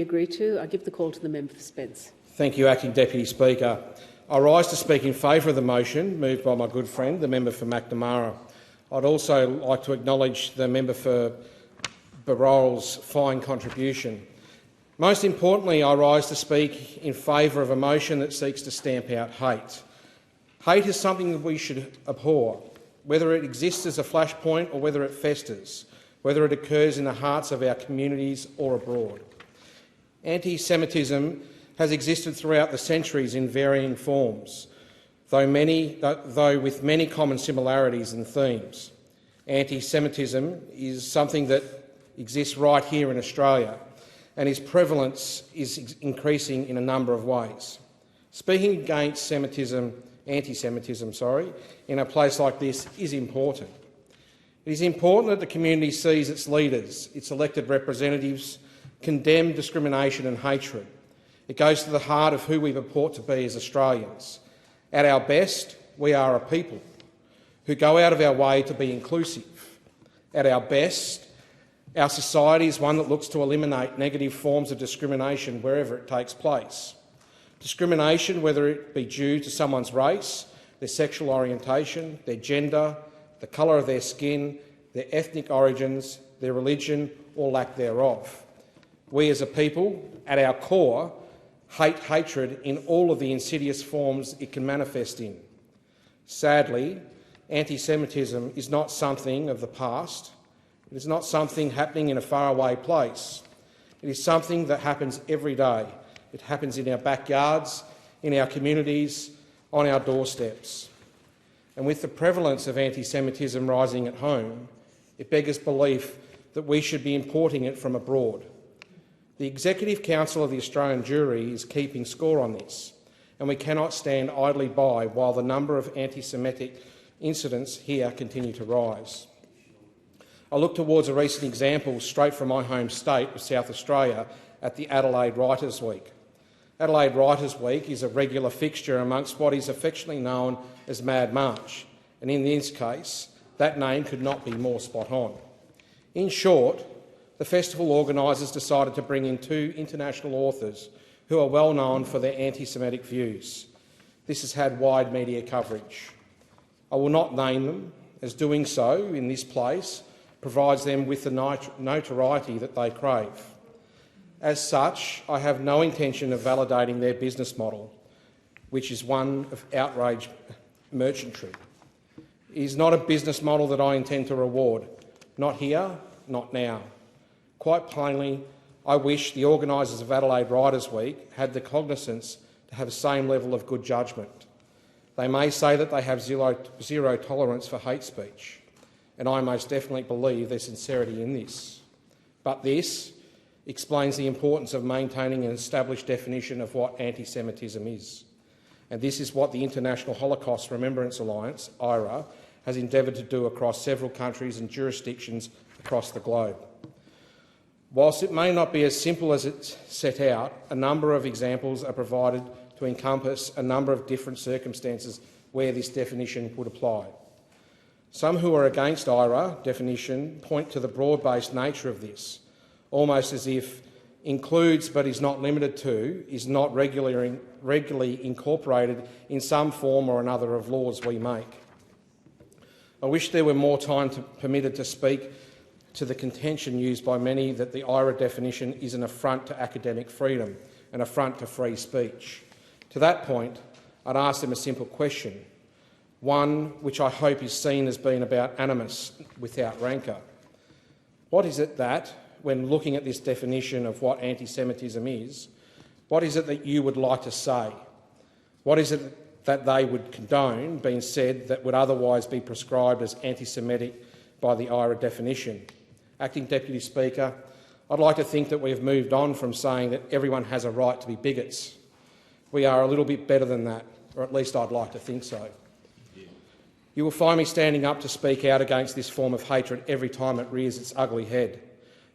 Agree to. I give the call to the member for Spence. Thank you, Acting Deputy Speaker. I rise to speak in favour of the motion moved by my good friend, the member for Macnamara. I'd also like to acknowledge the member for Barol's fine contribution. Most importantly, I rise to speak in favour of a motion that seeks to stamp out hate. Hate is something that we should abhor, whether it exists as a flashpoint or whether it festers, whether it occurs in the hearts of our communities or abroad. Anti-Semitism has existed throughout the centuries in varying forms, though with many common similarities and themes. Anti-Semitism is something that exists right here in Australia, and its prevalence is increasing in a number of ways. Speaking against anti-Semitism, in a place like this is important. It is important that the community sees its leaders, its elected representatives, condemn discrimination and hatred. It goes to the heart of who we purport to be as Australians. At our best, we are a people who go out of our way to be inclusive. At our best, our society is one that looks to eliminate negative forms of discrimination wherever it takes place. Discrimination, whether it be due to someone's race, their sexual orientation, their gender, the colour of their skin, their ethnic origins, their religion or lack thereof. We as a people, at our core, hate hatred in all of the insidious forms it can manifest in. Sadly, anti-Semitism is not something of the past. It is not something happening in a faraway place. It is something that happens every day. It happens in our backyards, in our communities, on our doorsteps. And with the prevalence of anti-Semitism rising at home, it beggars belief that we should be importing it from abroad. The Executive Council of the Australian Jury is keeping score on this, and we cannot stand idly by while the number of anti-Semitic incidents here continue to rise. I look towards a recent example straight from my home state of South Australia at the Adelaide Writers' Week. Adelaide Writers' Week is a regular fixture amongst what is affectionately known as Mad March, and in this case, that name could not be more spot on. In short, the festival organisers decided to bring in two international authors who are well known for their anti-Semitic views. This has had wide media coverage. I will not name them, as doing so in this place provides them with the notoriety that they crave. As such, I have no intention of validating their business model, which is one of outrage merchantry. It is not a business model that I intend to reward. Not here, not now. Quite plainly, I wish the organisers of Adelaide Writers' Week had the cognizance to have the same level of good judgment. They may say that they have zero tolerance for hate speech, and I most definitely believe there's sincerity in this. But this explains the importance of maintaining an established definition of what anti-Semitism is. And this is what the International Holocaust Remembrance Alliance, IHRA, has endeavoured to do across several countries and jurisdictions across the globe. Whilst it may not be as simple as it's set out, a number of examples are provided to encompass a number of different circumstances where this definition would apply. Some who are against IHRA definition point to the broad-based nature of this, almost as if includes but is not limited to is not regularly incorporated in some form or another of laws we make. I wish there were more time permitted to speak to the contention used by many that the IHRA definition is an affront to academic freedom, an affront to free speech. To that point, I'd ask them a simple question, one which I hope is seen as being about animus without rancour. What is it that, when looking at this definition of what anti-Semitism is, what is it that you would like to say? What is it that they would condone being said that would otherwise be prescribed as anti-Semitic by the IHRA definition? Acting Deputy Speaker, I'd like to think that we have moved on from saying that everyone has a right to be bigots. We are a little bit better than that, or at least I'd like to think so. You will find me standing up to speak out against this form of hatred every time it rears its ugly head.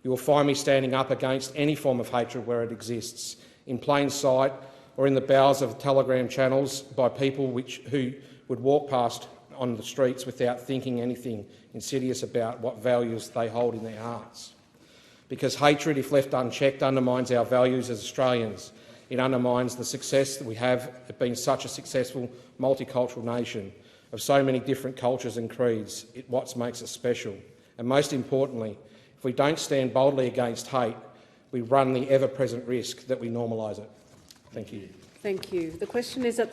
You will find me standing up against any form of hatred where it exists, in plain sight or in the bowels of telegram channels by people who would walk past on the streets without thinking anything insidious about what values they hold in their hearts. because hatred, if left unchecked, undermines our values as Australians. It undermines the success that we have at being such a successful multicultural nation of so many different cultures and creeds. It's what makes us special. And most importantly, if we don't stand boldly against hate, we run the ever-present risk that we normalise it. Thank you. Thank you. The question is that